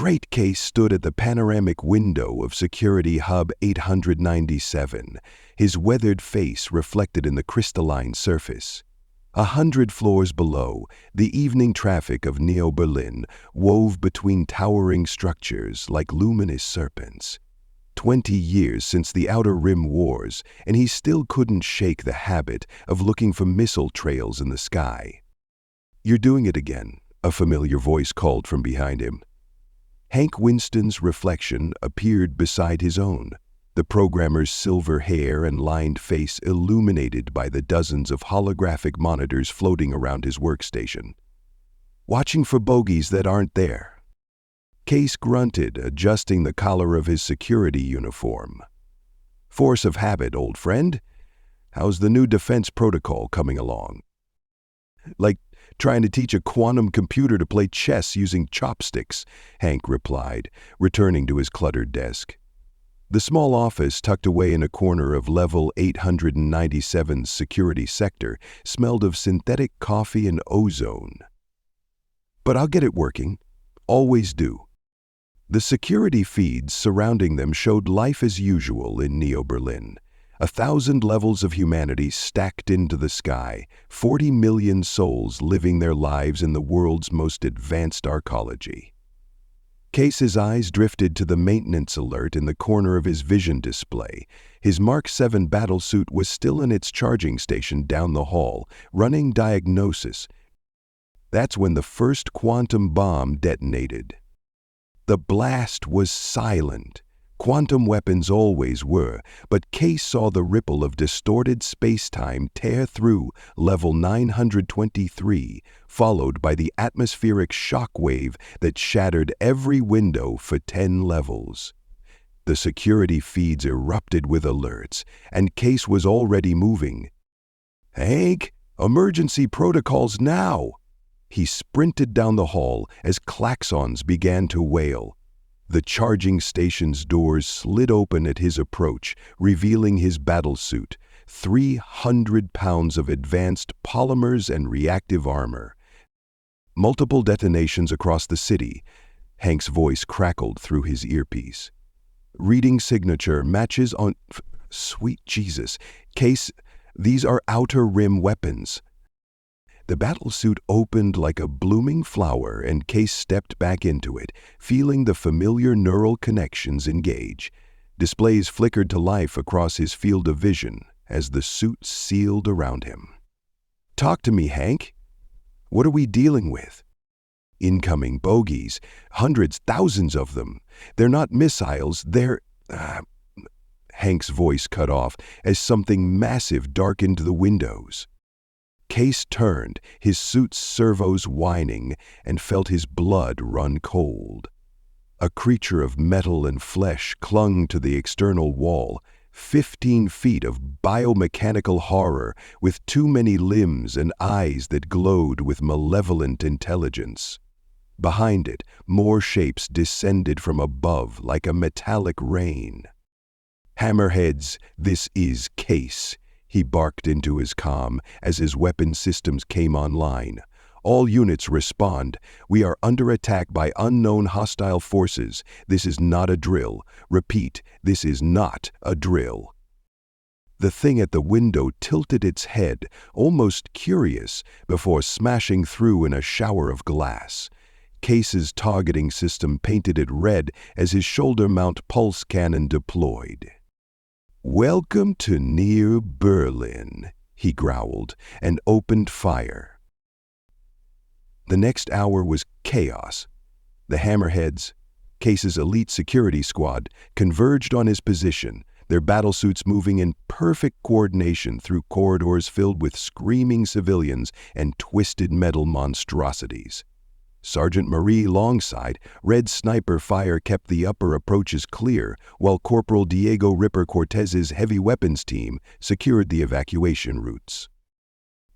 Great Case stood at the panoramic window of Security Hub 897, his weathered face reflected in the crystalline surface. 100 floors below, the evening traffic of Neo-Berlin wove between towering structures like luminous serpents. 20 years since the Outer Rim Wars, and he still couldn't shake the habit of looking for missile trails in the sky. "You're doing it again," a familiar voice called from behind him. Hank Winston's reflection appeared beside his own, the programmer's silver hair and lined face illuminated by the dozens of holographic monitors floating around his workstation. "Watching for bogeys that aren't there." Case grunted, adjusting the collar of his security uniform. "Force of habit, old friend. How's the new defense protocol coming along?" "Like trying to teach a quantum computer to play chess using chopsticks," Hank replied, returning to his cluttered desk. The small office tucked away in a corner of level 897's security sector smelled of synthetic coffee and ozone. "But I'll get it working. Always do." The security feeds surrounding them showed life as usual in Neo-Berlin. 1,000 levels of humanity stacked into the sky, 40 million souls living their lives in the world's most advanced arcology. Case's eyes drifted to the maintenance alert in the corner of his vision display. His Mark 7 battlesuit was still in its charging station down the hall, running diagnosis. That's when the first quantum bomb detonated. The blast was silent. Quantum weapons always were, but Case saw the ripple of distorted space-time tear through level 923, followed by the atmospheric shock wave that shattered every window for 10 levels. The security feeds erupted with alerts, and Case was already moving. "Hank, emergency protocols now!" He sprinted down the hall as klaxons began to wail. The charging station's doors slid open at his approach, revealing his battlesuit, 300 pounds of advanced polymers and reactive armor. Multiple detonations across the city. Hank's voice crackled through his earpiece. "Reading signature matches on... Sweet Jesus. Case, these are Outer Rim weapons." The battlesuit opened like a blooming flower, and Case stepped back into it, feeling the familiar neural connections engage. Displays flickered to life across his field of vision as the suit sealed around him. "Talk to me, Hank. What are we dealing with?" "Incoming bogeys. Hundreds, thousands of them. They're not missiles, they're..." Hank's voice cut off as something massive darkened the windows. Case turned, his suit's servos whining, and felt his blood run cold. A creature of metal and flesh clung to the external wall, 15 feet of biomechanical horror with too many limbs and eyes that glowed with malevolent intelligence. Behind it, more shapes descended from above like a metallic rain. "Hammerheads, this is Case," he barked into his comm as his weapon systems came online. "All units respond. We are under attack by unknown hostile forces. This is not a drill. Repeat, this is not a drill." The thing at the window tilted its head, almost curious, before smashing through in a shower of glass. Case's targeting system painted it red as his shoulder mount pulse cannon deployed. "Welcome to Near Berlin," he growled, and opened fire. The next hour was chaos. The Hammerheads, Case's elite security squad, converged on his position, their battlesuits moving in perfect coordination through corridors filled with screaming civilians and twisted metal monstrosities. Sergeant Marie Longside, red sniper fire kept the upper approaches clear, while Corporal Diego Ripper Cortez's heavy weapons team secured the evacuation routes.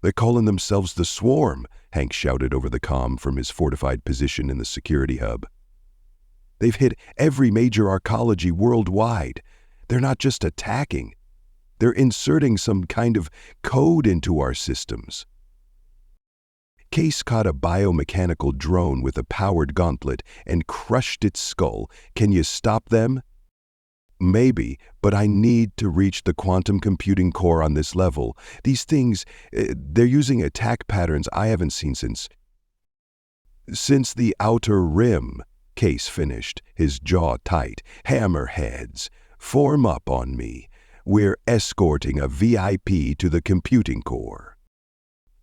"They're calling themselves the Swarm," Hank shouted over the comm from his fortified position in the security hub. "They've hit every major arcology worldwide. They're not just attacking. They're inserting some kind of code into our systems." Case caught a biomechanical drone with a powered gauntlet and crushed its skull. Can you stop them? Maybe, but I need to reach the quantum computing core on this level. These things, they're using attack patterns I haven't seen since the Outer Rim, Case finished, his jaw tight. Hammerheads, form up on me. We're escorting a VIP to the computing core.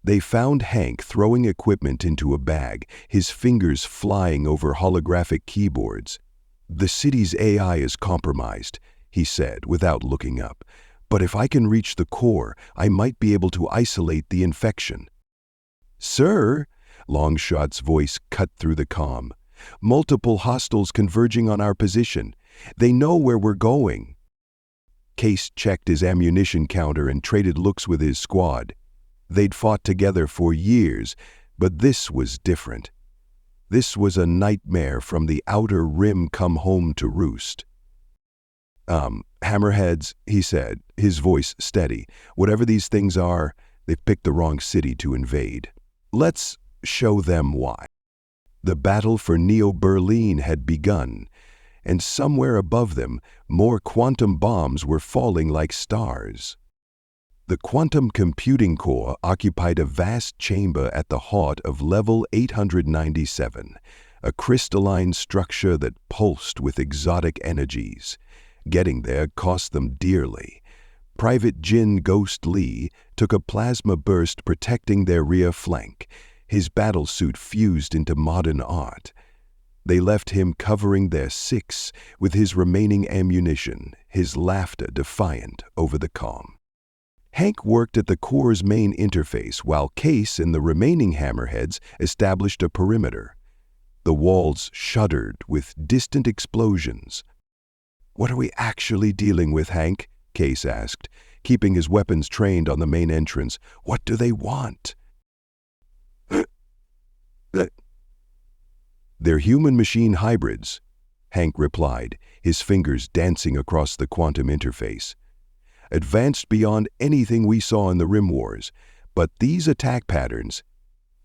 They found Hank throwing equipment into a bag, his fingers flying over holographic keyboards. The city's AI is compromised, he said without looking up. But if I can reach the core, I might be able to isolate the infection. Sir, Longshot's voice cut through the comm. Multiple hostiles converging on our position. They know where we're going. Case checked his ammunition counter and traded looks with his squad. They'd fought together for years, but this was different. This was a nightmare from the Outer Rim come home to roost. Hammerheads, he said, his voice steady. Whatever these things are, they've picked the wrong city to invade. Let's show them why. The battle for Neo-Berlin had begun, and somewhere above them, more quantum bombs were falling like stars. The quantum computing core occupied a vast chamber at the heart of level 897, a crystalline structure that pulsed with exotic energies. Getting there cost them dearly. Private Jin Ghost Lee took a plasma burst protecting their rear flank. His battlesuit fused into modern art. They left him covering their six with his remaining ammunition, his laughter defiant over the comm. Hank worked at the core's main interface while Case and the remaining Hammerheads established a perimeter. The walls shuddered with distant explosions. "What are we actually dealing with, Hank?" Case asked, keeping his weapons trained on the main entrance. "What do they want?" "They're human-machine hybrids," Hank replied, his fingers dancing across the quantum interface. "Advanced beyond anything we saw in the Rim Wars. But these attack patterns—"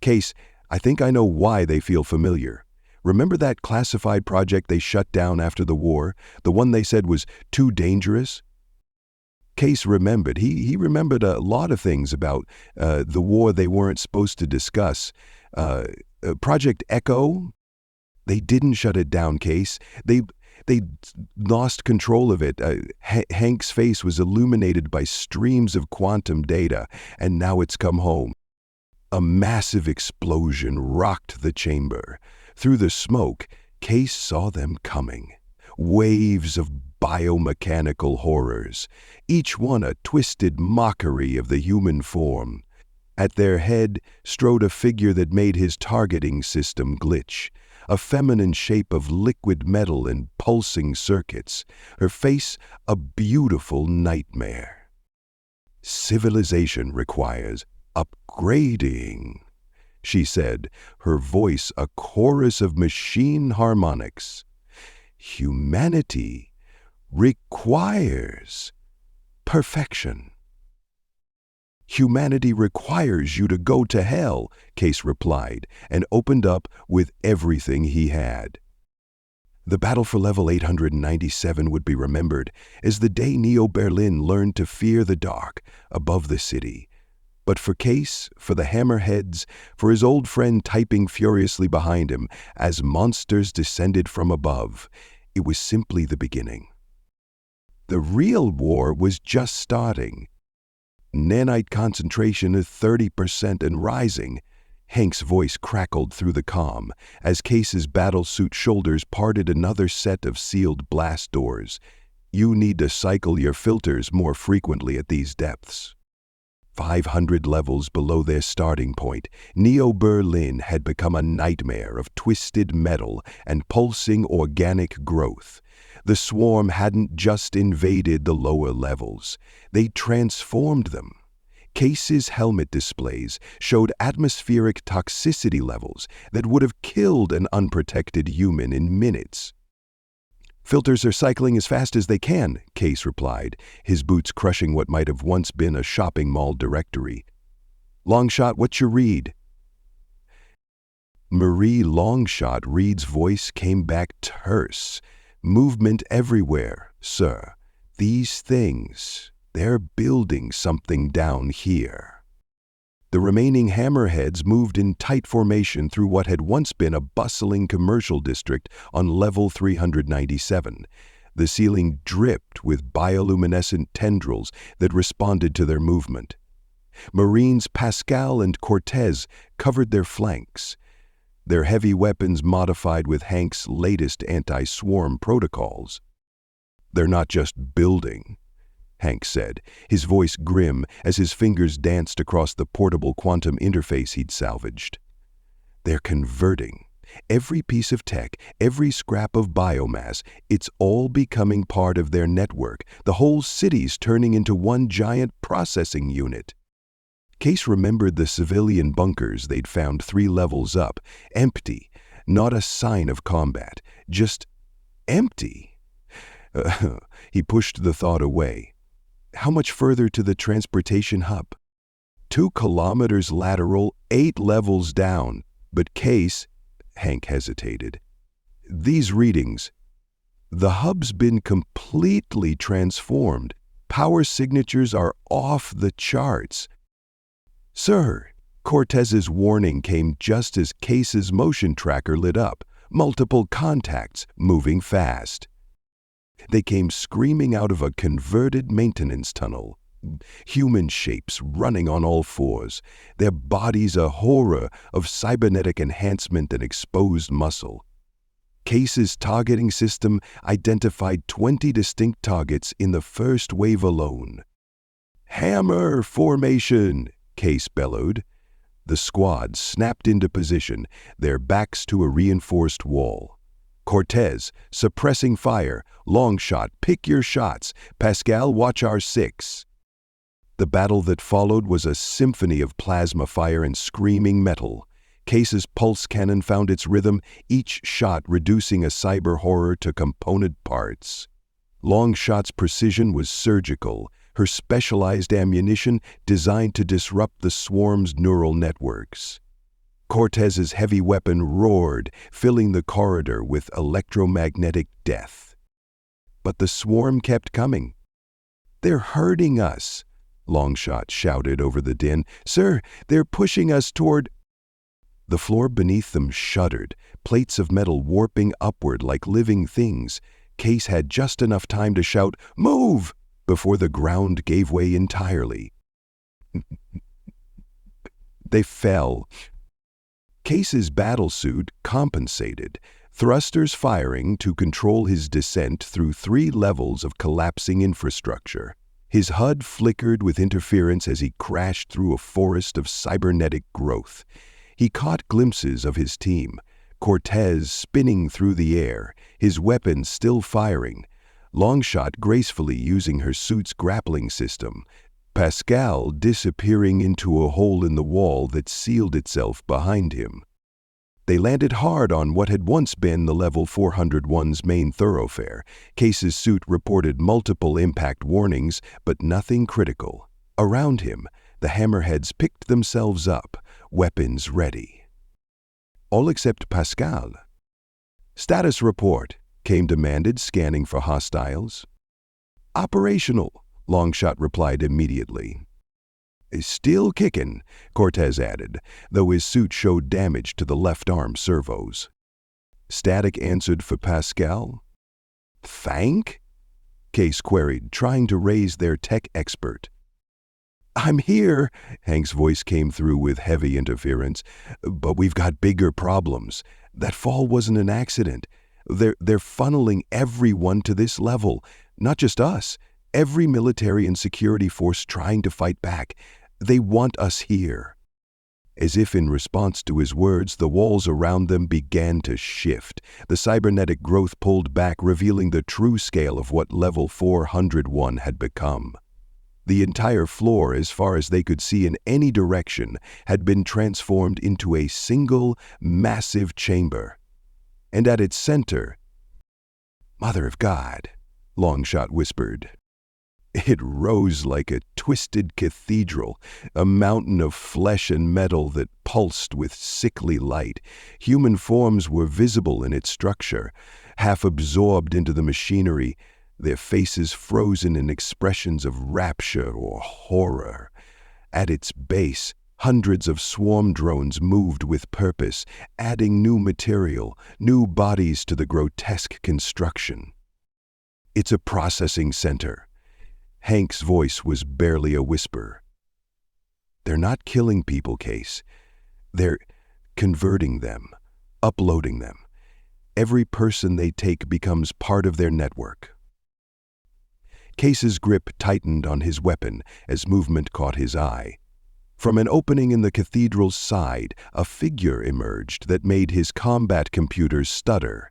"Case, I think I know why they feel familiar. Remember that classified project they shut down after the war? The one they said was too dangerous?" Case remembered. He remembered a lot of things about the war they weren't supposed to discuss. Project Echo? They didn't shut it down, Case. They lost control of it. Hank's face was illuminated by streams of quantum data, and now it's come home. A massive explosion rocked the chamber. Through the smoke, Case saw them coming. Waves of biomechanical horrors, each one a twisted mockery of the human form. At their head strode a figure that made his targeting system glitch. A feminine shape of liquid metal and pulsing circuits, her face a beautiful nightmare. "Civilization requires upgrading," she said, her voice a chorus of machine harmonics. "Humanity requires perfection." "Humanity requires you to go to hell," Case replied, and opened up with everything he had. The battle for level 897 would be remembered as the day Neo-Berlin learned to fear the dark above the city. But for Case, for the Hammerheads, for his old friend typing furiously behind him as monsters descended from above, it was simply the beginning. The real war was just starting. Nanite concentration of 30% and rising. Hank's voice crackled through the comm as Case's battlesuit shoulders parted another set of sealed blast doors. "You need to cycle your filters more frequently at these depths." 500 levels below their starting point, Neo-Berlin had become a nightmare of twisted metal and pulsing organic growth. The swarm hadn't just invaded the lower levels. They transformed them. Case's helmet displays showed atmospheric toxicity levels that would have killed an unprotected human in minutes. "Filters are cycling as fast as they can," Case replied, his boots crushing what might have once been a shopping mall directory. "Longshot, what's your read?" Marie Longshot Reed's voice came back terse. "Movement everywhere, sir. These things, they're building something down here." The remaining Hammerheads moved in tight formation through what had once been a bustling commercial district on level 397. The ceiling dripped with bioluminescent tendrils that responded to their movement. Marines Pascal and Cortez covered their flanks, their heavy weapons modified with Hank's latest anti-swarm protocols. "They're not just building," Hank said, his voice grim as his fingers danced across the portable quantum interface he'd salvaged. "They're converting. Every piece of tech, every scrap of biomass, it's all becoming part of their network. The whole city's turning into one giant processing unit." Case remembered the civilian bunkers they'd found 3 levels up, empty, not a sign of combat, just empty. He pushed the thought away. How much further to the transportation hub? 2 kilometers lateral, 8 levels down. But Case, Hank hesitated. "These readings, the hub's been completely transformed. Power signatures are off the charts." "Sir," Cortez's warning came just as Case's motion tracker lit up. Multiple contacts, moving fast. They came screaming out of a converted maintenance tunnel. Human shapes running on all fours, their bodies a horror of cybernetic enhancement and exposed muscle. Case's targeting system identified 20 distinct targets in the first wave alone. "Hammer formation!" Case bellowed. The squad snapped into position, their backs to a reinforced wall. Cortez, suppressing fire. Longshot, pick your shots. Pascal, watch our 6. The battle that followed was a symphony of plasma fire and screaming metal. Case's pulse cannon found its rhythm, each shot reducing a cyber horror to component parts. Longshot's precision was surgical, her specialized ammunition designed to disrupt the swarm's neural networks. Cortez's heavy weapon roared, filling the corridor with electromagnetic death. But the swarm kept coming. "They're hurting us," Longshot shouted over the din. "Sir, they're pushing us toward—" The floor beneath them shuddered, plates of metal warping upward like living things. Case had just enough time to shout, "Move!" before the ground gave way entirely. They fell. Case's battlesuit compensated, thrusters firing to control his descent through 3 levels of collapsing infrastructure. His HUD flickered with interference as he crashed through a forest of cybernetic growth. He caught glimpses of his team, Cortez spinning through the air, his weapons still firing, Longshot gracefully using her suit's grappling system, Pascal disappearing into a hole in the wall that sealed itself behind him. They landed hard on what had once been the Level 401's main thoroughfare. Case's suit reported multiple impact warnings, but nothing critical. Around him, the Hammerheads picked themselves up, weapons ready. All except Pascal. "Status report," Came demanded, scanning for hostiles. "Operational," Longshot replied immediately. "Still kickin'," Cortez added, though his suit showed damage to the left arm servos. Static answered for Pascal. "Thank?" Case queried, trying to raise their tech expert. "I'm here," Hank's voice came through with heavy interference, "but we've got bigger problems. That fall wasn't an accident. They're funneling everyone to this level, not just us. Every military and security force trying to fight back. They want us here." As if in response to his words, the walls around them began to shift. The cybernetic growth pulled back, revealing the true scale of what Level 401 had become. The entire floor, as far as they could see in any direction, had been transformed into a single, massive chamber. And at its center, "Mother of God," Longshot whispered. It rose like a twisted cathedral, a mountain of flesh and metal that pulsed with sickly light. Human forms were visible in its structure, half absorbed into the machinery, their faces frozen in expressions of rapture or horror. At its base, hundreds of swarm drones moved with purpose, adding new material, new bodies to the grotesque construction. "It's a processing center." Hank's voice was barely a whisper. "They're not killing people, Case. They're converting them, uploading them. Every person they take becomes part of their network." Case's grip tightened on his weapon as movement caught his eye. From an opening in the cathedral's side, a figure emerged that made his combat computers stutter.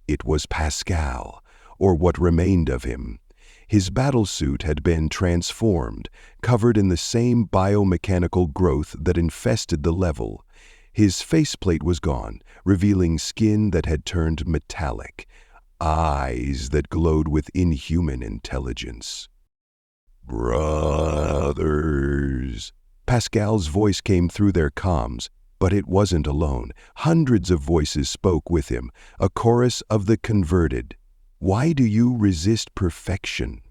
It was Pascal, or what remained of him. His battlesuit had been transformed, covered in the same biomechanical growth that infested the level. His faceplate was gone, revealing skin that had turned metallic, eyes that glowed with inhuman intelligence. "Brothers." Pascal's voice came through their comms, but it wasn't alone. Hundreds of voices spoke with him, a chorus of the converted. "Why do you resist perfection?"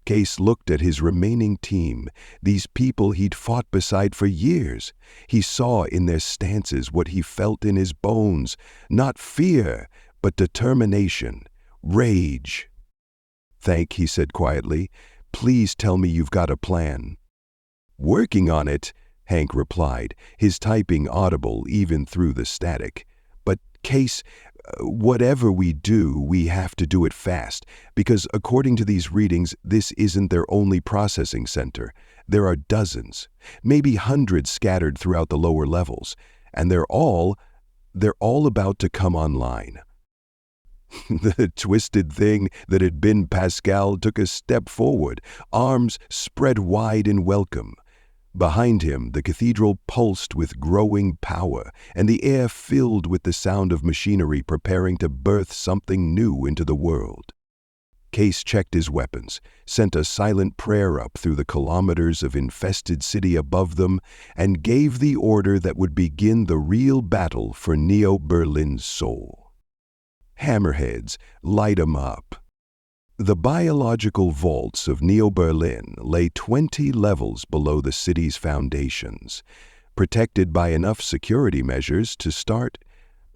Case looked at his remaining team, these people he'd fought beside for years. He saw in their stances what he felt in his bones, not fear, but determination, rage. "Thank," he said quietly. "Please tell me you've got a plan." "Working on it," Hank replied, his typing audible even through the static. "But, Case, whatever we do, we have to do it fast, because according to these readings, this isn't their only processing center. There are dozens, maybe hundreds scattered throughout the lower levels, and they're all about to come online." The twisted thing that had been Pascal took a step forward, arms spread wide in welcome. Behind him, the cathedral pulsed with growing power, and the air filled with the sound of machinery preparing to birth something new into the world. Case checked his weapons, sent a silent prayer up through the kilometers of infested city above them, and gave the order that would begin the real battle for Neo-Berlin's soul. "Hammerheads, light 'em up." The biological vaults of Neo-Berlin lay 20 levels below the city's foundations, protected by enough security measures to start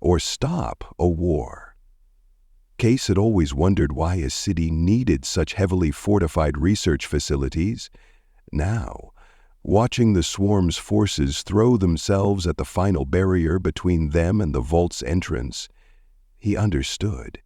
or stop a war. Case had always wondered why a city needed such heavily fortified research facilities. Now, watching the swarm's forces throw themselves at the final barrier between them and the vault's entrance, he understood.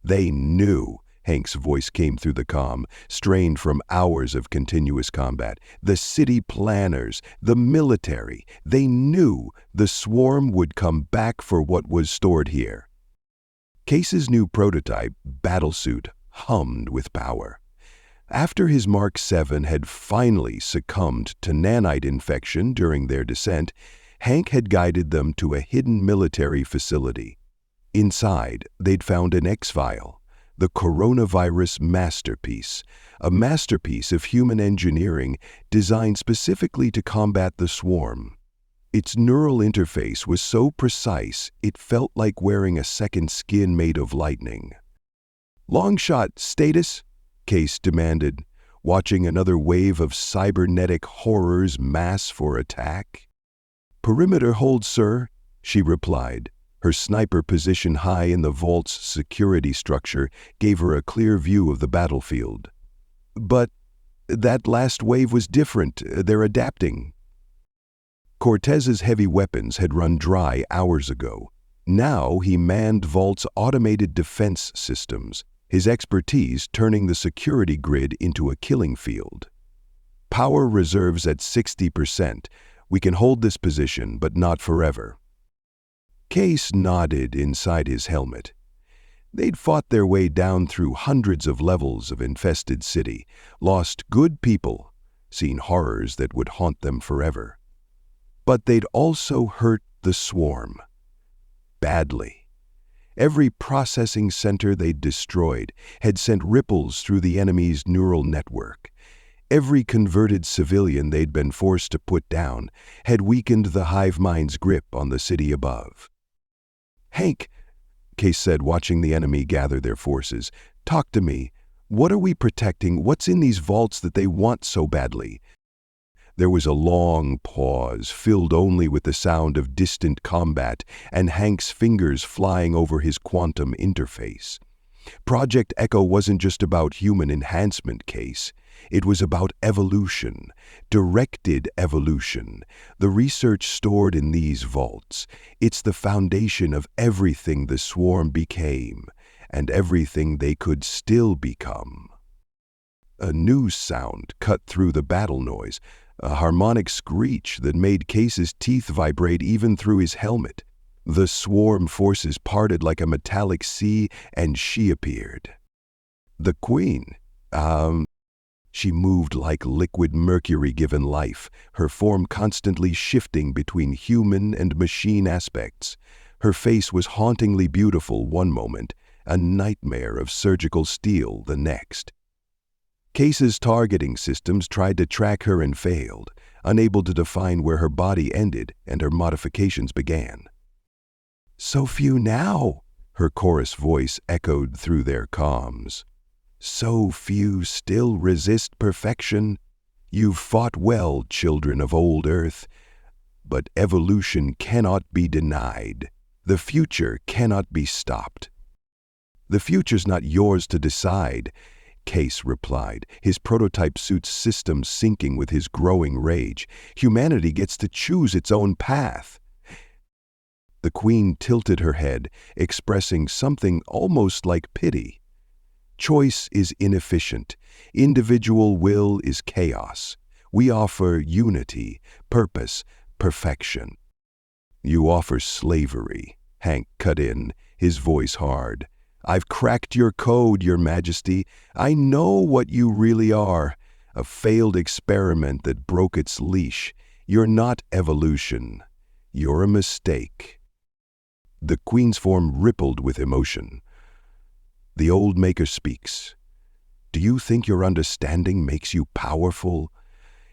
They knew. Hank's voice came through the comm, strained from hours of continuous combat. The city planners, the military, they knew the swarm would come back for what was stored here. Case's new prototype, battlesuit, hummed with power. After his Mark 7 had finally succumbed to nanite infection during their descent, Hank had guided them to a hidden military facility. Inside, they'd found an X-file. The coronavirus masterpiece, a masterpiece of human engineering designed specifically to combat the swarm. Its neural interface was so precise it felt like wearing a second skin made of lightning. "Long shot, status?" Case demanded, watching another wave of cybernetic horrors mass for attack. "Perimeter hold, sir," she replied. Her sniper position high in the vault's security structure gave her a clear view of the battlefield. "But that last wave was different. They're adapting." Cortez's heavy weapons had run dry hours ago. Now he manned Vault's automated defense systems, his expertise turning the security grid into a killing field. "Power reserves at 60%. We can hold this position, but not forever." Case nodded inside his helmet. They'd fought their way down through hundreds of levels of infested city, lost good people, seen horrors that would haunt them forever. But they'd also hurt the swarm. Badly. Every processing center they'd destroyed had sent ripples through the enemy's neural network. Every converted civilian they'd been forced to put down had weakened the hive mind's grip on the city above. "Hank," Case said, watching the enemy gather their forces, "talk to me. What are we protecting? What's in these vaults that they want so badly?" There was a long pause, filled only with the sound of distant combat and Hank's fingers flying over his quantum interface. Project Echo wasn't just about human enhancement, Case. It was about evolution, directed evolution. The research stored in these vaults, it's the foundation of everything the swarm became, and everything they could still become. A new sound cut through the battle noise, a harmonic screech that made Case's teeth vibrate even through his helmet. The swarm forces parted like a metallic sea, and she appeared. The Queen, she moved like liquid mercury given life, her form constantly shifting between human and machine aspects. Her face was hauntingly beautiful one moment, a nightmare of surgical steel the next. Case's targeting systems tried to track her and failed, unable to define where her body ended and her modifications began. "So few now," her chorus voice echoed through their comms. "So few still resist perfection. You've fought well, children of old Earth. But evolution cannot be denied. The future cannot be stopped." "The future's not yours to decide," Case replied, his prototype suit's system syncing with his growing rage. "Humanity gets to choose its own path." The Queen tilted her head, expressing something almost like pity. "Choice is inefficient. Individual will is chaos. We offer unity, purpose, perfection." "You offer slavery," Hank cut in, his voice hard. "I've cracked your code, Your Majesty. I know what you really are. A failed experiment that broke its leash. You're not evolution. You're a mistake." The Queen's form rippled with emotion. The Old Maker speaks. "Do you think your understanding makes you powerful?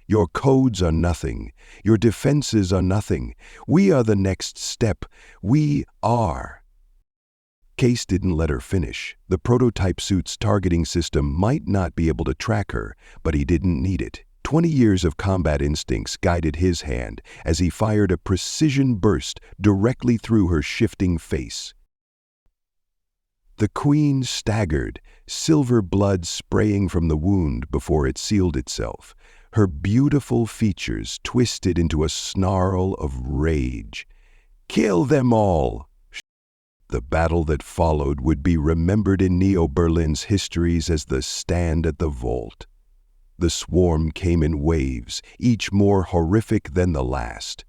Your codes are nothing. Your defenses are nothing. We are the next step. We are." Case didn't let her finish. The prototype suit's targeting system might not be able to track her, but he didn't need it. 20 years of combat instincts guided his hand as he fired a precision burst directly through her shifting face. The Queen staggered, silver blood spraying from the wound before it sealed itself. Her beautiful features twisted into a snarl of rage. "Kill them all!" The battle that followed would be remembered in Neo-Berlin's histories as the Stand at the Vault. The swarm came in waves, each more horrific than the last.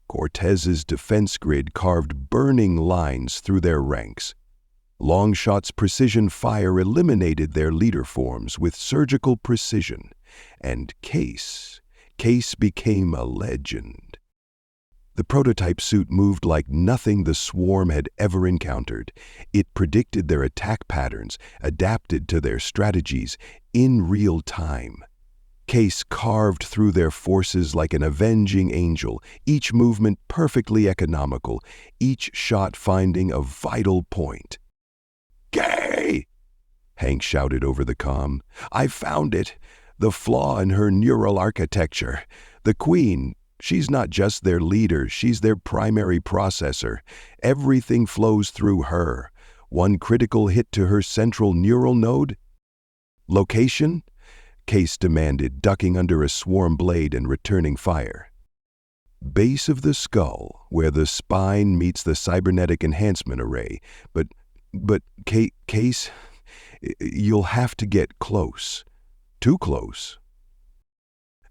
Cortez's defense grid carved burning lines through their ranks. Longshot's precision fire eliminated their leader forms with surgical precision, and Case became a legend. The prototype suit moved like nothing the swarm had ever encountered. It predicted their attack patterns, adapted to their strategies in real time. Case carved through their forces like an avenging angel, each movement perfectly economical, each shot finding a vital point. "Gay!" Hank shouted over the comm. "I found it. The flaw in her neural architecture. The Queen, she's not just their leader, she's their primary processor. Everything flows through her. One critical hit to her central neural node." "Location?" Case demanded, ducking under a swarm blade and returning fire. "Base of the skull, where the spine meets the cybernetic enhancement array. But Case, you'll have to get close. Too close."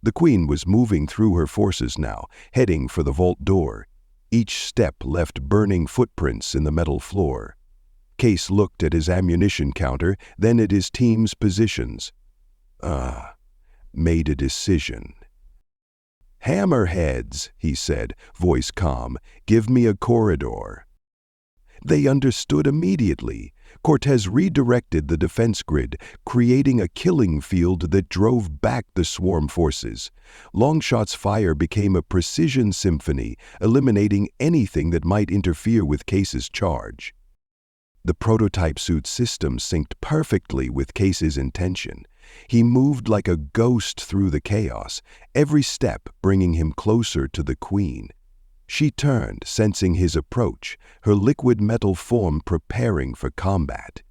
The Queen was moving through her forces now, heading for the vault door. Each step left burning footprints in the metal floor. Case looked at his ammunition counter, then at his team's positions. Made a decision. "Hammerheads," he said, voice calm. "Give me a corridor." They understood immediately. Cortez redirected the defense grid, creating a killing field that drove back the swarm forces. Longshot's fire became a precision symphony, eliminating anything that might interfere with Case's charge. The prototype suit system synced perfectly with Case's intention. He moved like a ghost through the chaos, every step bringing him closer to the Queen. She turned, sensing his approach, her liquid metal form preparing for combat.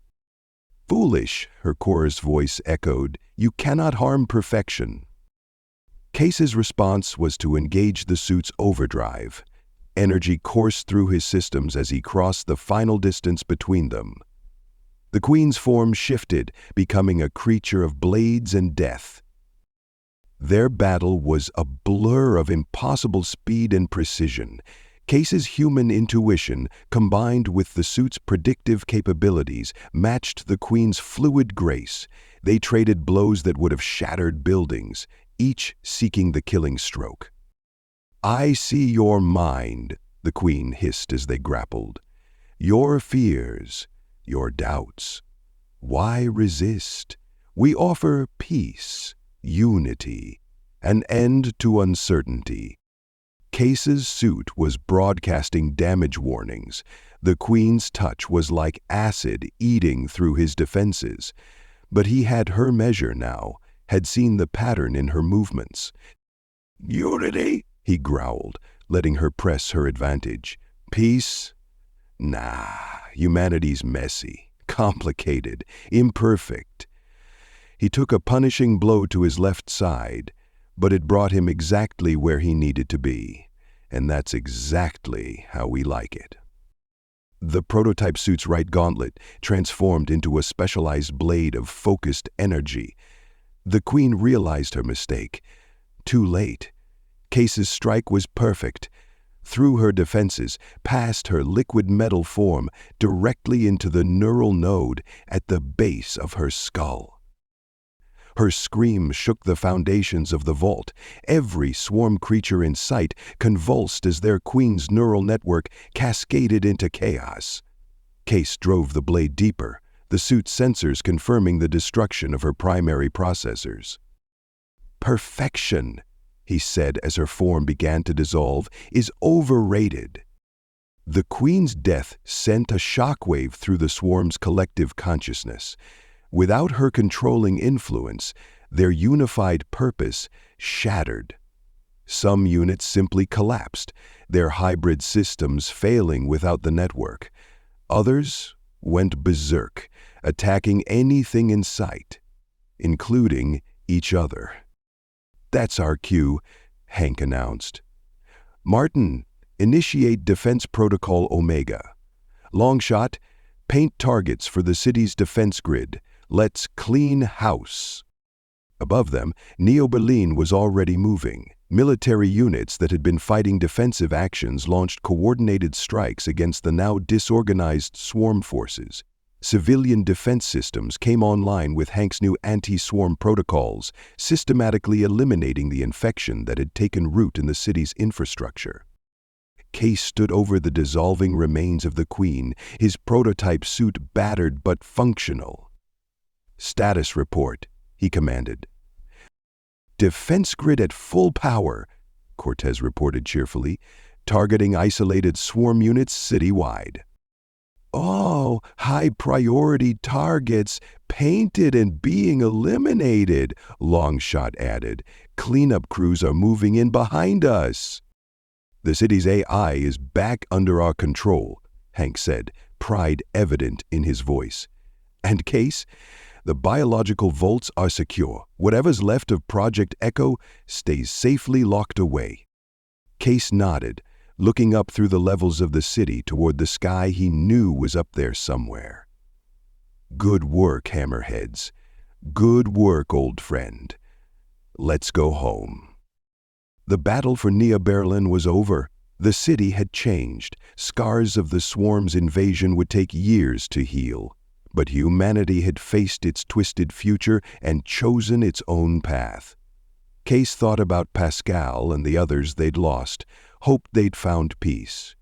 "Foolish," her chorus voice echoed, "you cannot harm perfection." Case's response was to engage the suit's overdrive. Energy coursed through his systems as he crossed the final distance between them. The Queen's form shifted, becoming a creature of blades and death. Their battle was a blur of impossible speed and precision. Case's human intuition, combined with the suit's predictive capabilities, matched the Queen's fluid grace. They traded blows that would have shattered buildings, each seeking the killing stroke. "I see your mind," the Queen hissed as they grappled. "Your fears, your doubts. Why resist? We offer peace, unity, an end to uncertainty." Case's suit was broadcasting damage warnings. The Queen's touch was like acid eating through his defenses. But he had her measure now, had seen the pattern in her movements. "Unity?" he growled, letting her press her advantage. "Peace? Nah, humanity's messy, complicated, imperfect." He took a punishing blow to his left side, but it brought him exactly where he needed to be, and that's exactly how we like it. The prototype suit's right gauntlet transformed into a specialized blade of focused energy. The Queen realized her mistake. Too late. Case's strike was perfect. Through her defenses, past her liquid metal form, directly into the neural node at the base of her skull. Her scream shook the foundations of the vault. Every swarm creature in sight convulsed as their Queen's neural network cascaded into chaos. Case drove the blade deeper, the suit's sensors confirming the destruction of her primary processors. "Perfection," he said as her form began to dissolve, "is overrated." The Queen's death sent a shockwave through the swarm's collective consciousness. Without her controlling influence, their unified purpose shattered. Some units simply collapsed, their hybrid systems failing without the network. Others went berserk, attacking anything in sight, including each other. "That's our cue," Hank announced. "Martin, initiate Defense Protocol Omega. Longshot, paint targets for the city's defense grid. Let's clean house." Above them, Neo Berlin was already moving. Military units that had been fighting defensive actions launched coordinated strikes against the now disorganized swarm forces. Civilian defense systems came online with Hank's new anti-swarm protocols, systematically eliminating the infection that had taken root in the city's infrastructure. Case stood over the dissolving remains of the Queen, his prototype suit battered but functional. "Status report," he commanded. "Defense grid at full power," Cortez reported cheerfully, "targeting isolated swarm units citywide." "Oh, high-priority targets, painted and being eliminated," Longshot added. "Cleanup crews are moving in behind us." "The city's AI is back under our control," Hank said, pride evident in his voice. "And Case, the biological vaults are secure. Whatever's left of Project Echo stays safely locked away." Case nodded, looking up through the levels of the city toward the sky he knew was up there somewhere. "Good work, Hammerheads. Good work, old friend. Let's go home." The battle for Nea Berlin was over. The city had changed. Scars of the swarm's invasion would take years to heal. But humanity had faced its twisted future and chosen its own path. Case thought about Pascal and the others they'd lost, hoped they'd found peace.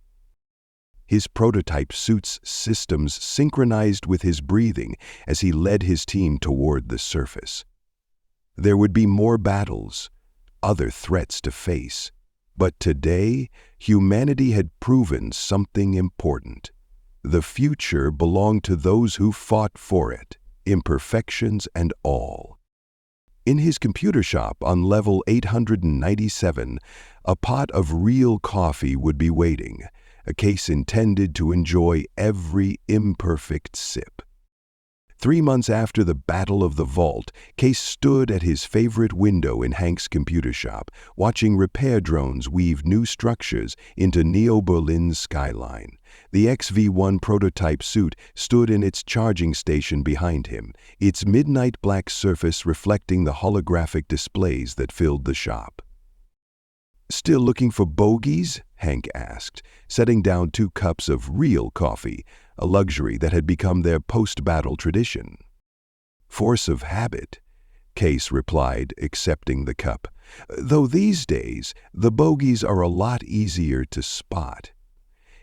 His prototype suit's systems synchronized with his breathing as he led his team toward the surface. There would be more battles, other threats to face, but today humanity had proven something important. The future belonged to those who fought for it, imperfections and all. In his computer shop on level 897, a pot of real coffee would be waiting, a case intended to enjoy every imperfect sip. 3 months after the Battle of the Vault, Case stood at his favorite window in Hank's computer shop, watching repair drones weave new structures into Neo-Berlin's skyline. The XV-1 prototype suit stood in its charging station behind him, its midnight black surface reflecting the holographic displays that filled the shop. "Still looking for bogeys?" Hank asked, setting down 2 cups of real coffee, a luxury that had become their post-battle tradition. "Force of habit," Case replied, accepting the cup. "Though these days, the bogeys are a lot easier to spot."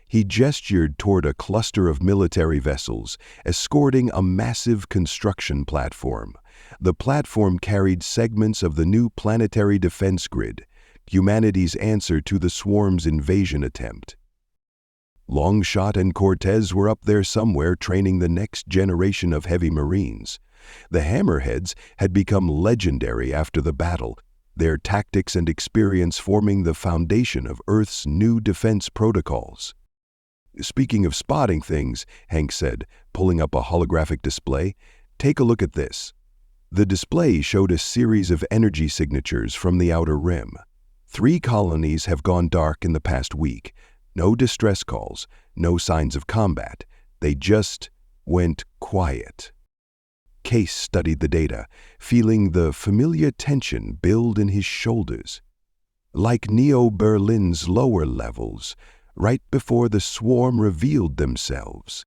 He gestured toward a cluster of military vessels, escorting a massive construction platform. The platform carried segments of the new planetary defense grid, humanity's answer to the swarm's invasion attempt. Longshot and Cortez were up there somewhere training the next generation of heavy marines. The Hammerheads had become legendary after the battle, their tactics and experience forming the foundation of Earth's new defense protocols. "Speaking of spotting things," Hank said, pulling up a holographic display, "take a look at this." The display showed a series of energy signatures from the outer rim. 3 colonies have gone dark in the past week. No distress calls, no signs of combat. They just went quiet. Case studied the data, feeling the familiar tension build in his shoulders. Like Neo-Berlin's lower levels, right before the swarm revealed themselves.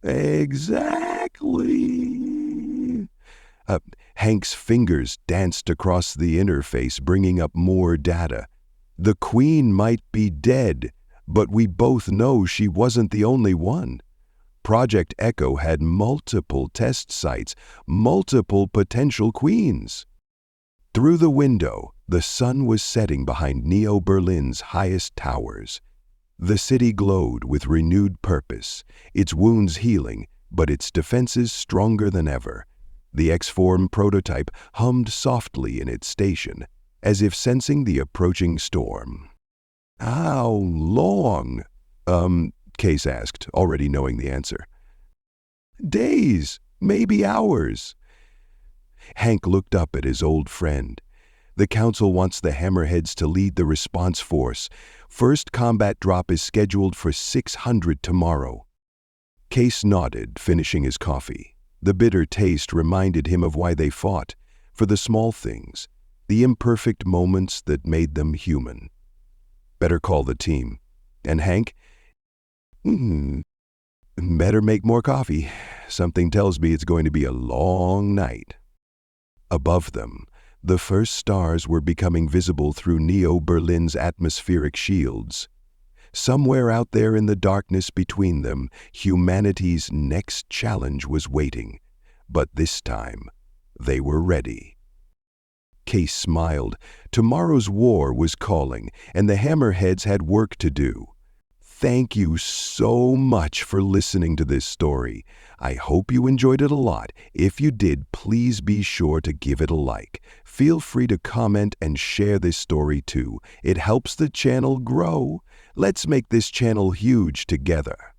Exactly. Hank's fingers danced across the interface, bringing up more data. The Queen might be dead, but we both know she wasn't the only one. Project Echo had multiple test sites, multiple potential queens. Through the window, the sun was setting behind Neo-Berlin's highest towers. The city glowed with renewed purpose, its wounds healing, but its defenses stronger than ever. The X-Form prototype hummed softly in its station, as if sensing the approaching storm. "How long?" Case asked, already knowing the answer. "Days, maybe hours." Hank looked up at his old friend. "The Council wants the Hammerheads to lead the response force. First combat drop is scheduled for 600 tomorrow." Case nodded, finishing his coffee. The bitter taste reminded him of why they fought, for the small things, the imperfect moments that made them human. "Better call the team. And Hank? Better make more coffee. Something tells me it's going to be a long night." Above them, the first stars were becoming visible through Neo-Berlin's atmospheric shields. Somewhere out there in the darkness between them, humanity's next challenge was waiting. But this time, they were ready. Case smiled. Tomorrow's war was calling, and the Hammerheads had work to do. Thank you so much for listening to this story. I hope you enjoyed it a lot. If you did, please be sure to give it a like. Feel free to comment and share this story too. It helps the channel grow. Let's make this channel huge together.